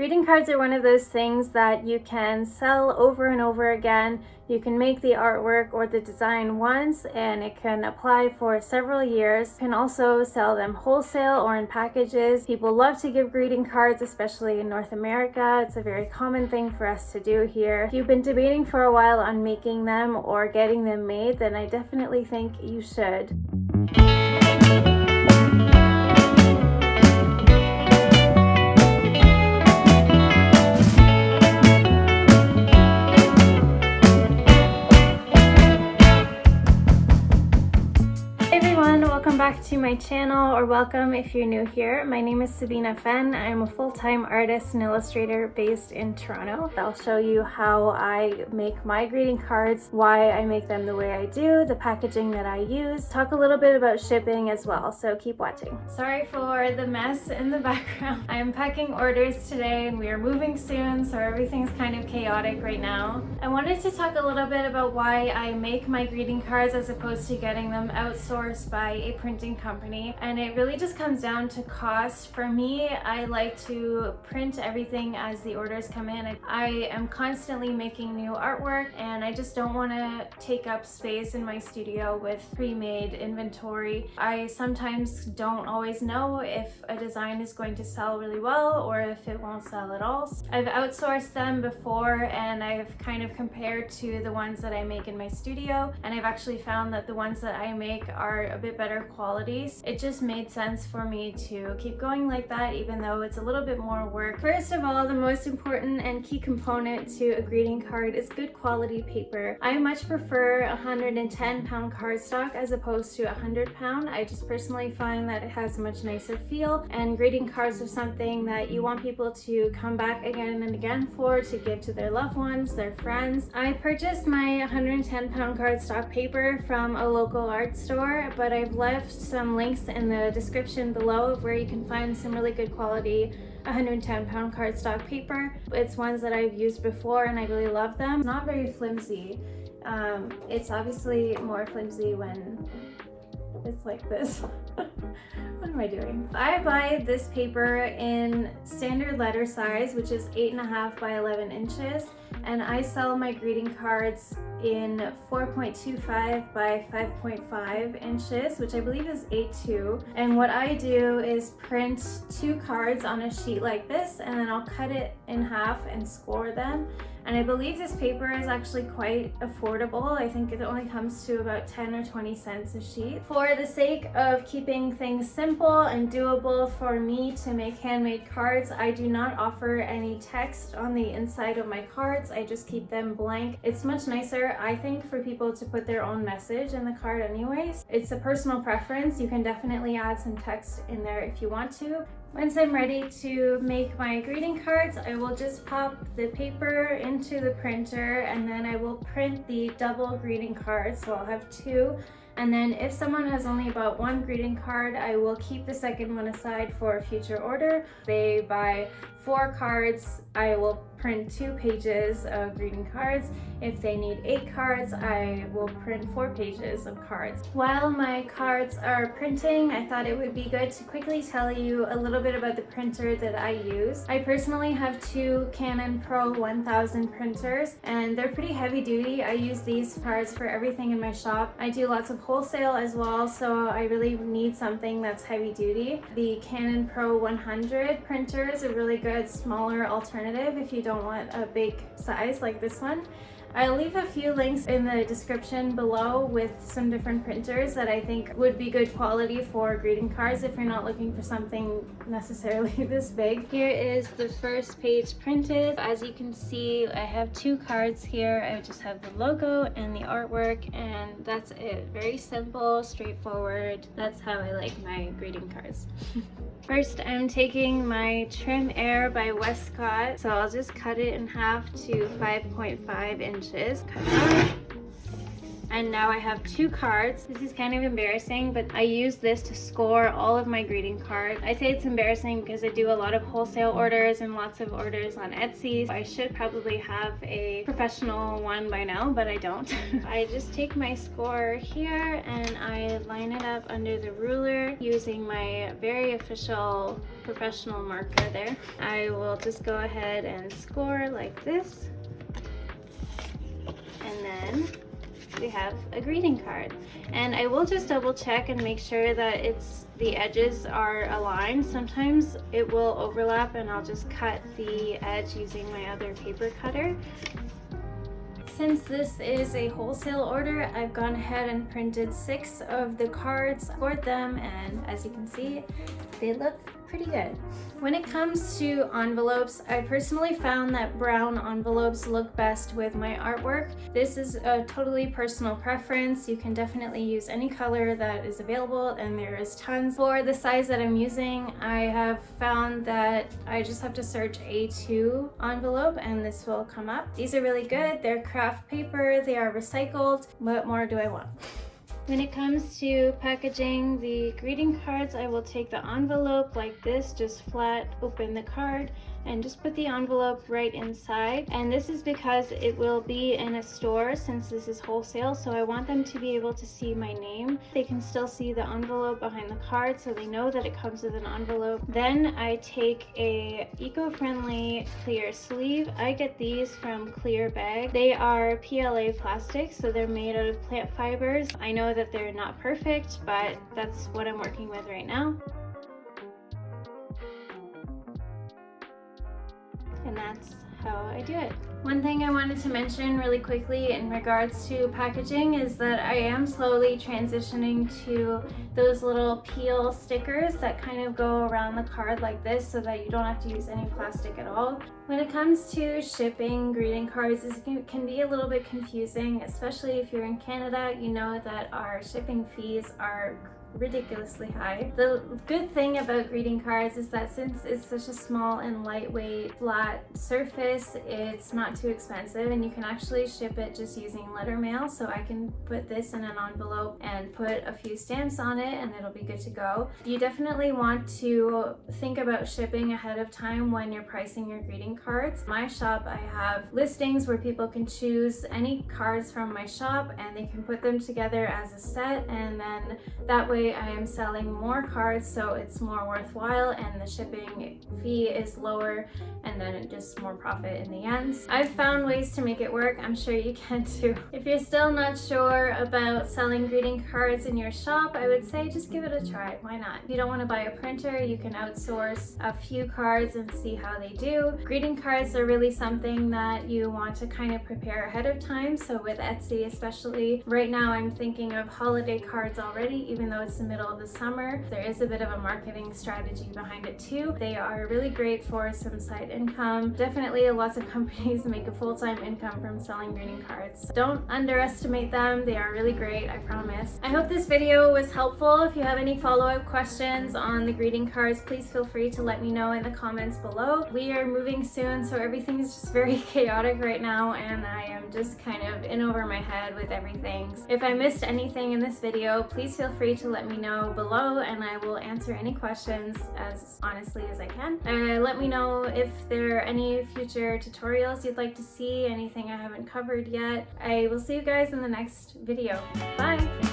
Greeting cards are one of those things that you can sell over and over again. You can make the artwork or the design once and it can apply for several years. You can also sell them wholesale or in packages. People love to give greeting cards, especially in North America. It's a very common thing for us to do here. If you've been debating for a while on making them or getting them made, then I definitely think you should. Welcome back to my channel, or welcome if you're new here. My name is Sabina Fenn. I'm a full-time artist and illustrator based in Toronto. I'll show you how I make my greeting cards, why I make them the way I do, the packaging that I use, talk a little bit about shipping as well, so keep watching. Sorry for the mess in the background. I'm packing orders today and we are moving soon, so everything's kind of chaotic right now. I wanted to talk a little bit about why I make my greeting cards as opposed to getting them outsourced by a printing company, and it really just comes down to cost. For me, I like to print everything as the orders come in. I am constantly making new artwork and I just don't want to take up space in my studio with pre-made inventory. I sometimes don't always know if a design is going to sell really well or if it won't sell at all. I've outsourced them before and I've kind of compared to the ones that I make in my studio, and I've actually found that the ones that I make are a bit better qualities. It just made sense for me to keep going like that, even though it's a little bit more work. First of all, the most important and key component to a greeting card is good quality paper. I much prefer 110-pound cardstock as opposed to 100-pound. I just personally find that it has a much nicer feel, and greeting cards are something that you want people to come back again and again for, to give to their loved ones, their friends. I purchased my 110-pound cardstock paper from a local art store, but I've left some links in the description below of where you can find some really good quality 110-pound cardstock paper. It's ones that I've used before and I really love them. Not very flimsy. It's obviously more flimsy when it's like this. What am I doing? I buy this paper in standard letter size, which is 8.5 by 11 inches, and I sell my greeting cards in 4.25 by 5.5 inches, which I believe is 8.2. And what I do is print 2 cards on a sheet like this, and then I'll cut it in half and score them. And I believe this paper is actually quite affordable. I think it only comes to about 10 or 20 cents a sheet. For the sake of keeping things simple and doable for me to make handmade cards, I do not offer any text on the inside of my cards. I just keep them blank. It's much nicer, I think, for people to put their own message in the card anyways. It's a personal preference. You can definitely add some text in there if you want to. Once I'm ready to make my greeting cards, I will just pop the paper into the printer and then I will print the double greeting cards. So I'll have 2. And then if someone has only bought 1 greeting card, I will keep the second one aside for a future order. If they buy 4 cards, I will print 2 pages of greeting cards. If they need 8 cards, I will print 4 pages of cards. While my cards are printing, I thought it would be good to quickly tell you a little bit about the printer that I use. I personally have 2 Canon Pro 1000 printers, and they're pretty heavy duty. I use these cards for everything in my shop. I do lots of wholesale as well, so I really need something that's heavy duty. The Canon Pro 100 printer is a really good smaller alternative if you don't want a big size like this one. I'll leave a few links in the description below with some different printers that I think would be good quality for greeting cards if you're not looking for something necessarily this big. Here is the first page printed. As you can see, I have 2 cards here. I just have the logo and the artwork, and that's it. Very simple, straightforward. That's how I like my greeting cards. First, I'm taking my Trim Air by Westcott, so I'll just cut it in half to 5.5 inches. Cut it out. And now I have 2 cards. This is kind of embarrassing, but I use this to score all of my greeting cards. I say it's embarrassing because I do a lot of wholesale orders and lots of orders on Etsy. I should probably have a professional one by now, but I don't. I just take my score here and I line it up under the ruler using my very official professional marker there. I will just go ahead and score like this. And then we have a greeting card. And I will just double check and make sure that the edges are aligned. Sometimes it will overlap and I'll just cut the edge using my other paper cutter. Since this is a wholesale order, I've gone ahead and printed 6 of the cards, scored them, and as you can see, they look pretty good. When it comes to envelopes, I personally found that brown envelopes look best with my artwork. This is a totally personal preference. You can definitely use any color that is available, and there is tons. For the size that I'm using, I have found that I just have to search A2 envelope and this will come up. These are really good. They're craft paper, they are recycled. What more do I want? When it comes to packaging the greeting cards, I will take the envelope like this, just flat open the card and just put the envelope right inside. And this is because it will be in a store since this is wholesale, so I want them to be able to see my name. They can still see the envelope behind the card so they know that it comes with an envelope. Then I take a eco-friendly clear sleeve. I get these from Clear Bag. They are PLA plastic, so they're made out of plant fibers. I know that they're not perfect, but that's what I'm working with right now. And that's how I do it. One thing I wanted to mention really quickly in regards to packaging is that I am slowly transitioning to those little peel stickers that kind of go around the card like this so that you don't have to use any plastic at all. When it comes to shipping greeting cards, it can be a little bit confusing, especially if you're in Canada. You know that our shipping fees are ridiculously high. The good thing about greeting cards is that since it's such a small and lightweight flat surface, it's not too expensive and you can actually ship it just using letter mail. So I can put this in an envelope and put a few stamps on it and it'll be good to go. You definitely want to think about shipping ahead of time when you're pricing your greeting cards. My shop, I have listings where people can choose any cards from my shop and they can put them together as a set, and then that way I am selling more cards so it's more worthwhile and the shipping fee is lower, and then just more profit in the end. I've found ways to make it work. I'm sure you can too. If you're still not sure about selling greeting cards in your shop, I would say just give it a try. Why not? If you don't want to buy a printer, you can outsource a few cards and see how they do. Greeting cards are really something that you want to kind of prepare ahead of time. So with Etsy especially, right now I'm thinking of holiday cards already, even though it's the middle of the summer. There is a bit of a marketing strategy behind it too. They are really great for some side income. Definitely lots of companies make a full-time income from selling greeting cards. Don't underestimate them. They are really great, I promise. I hope this video was helpful. If you have any follow-up questions on the greeting cards, please feel free to let me know in the comments below. We are moving soon, so everything is just very chaotic right now and I am just kind of in over my head with everything. If I missed anything in this video, please feel free to let me know below and I will answer any questions as honestly as I can. Let me know if there are any future tutorials you'd like to see, anything I haven't covered yet. I will see you guys in the next video. Bye!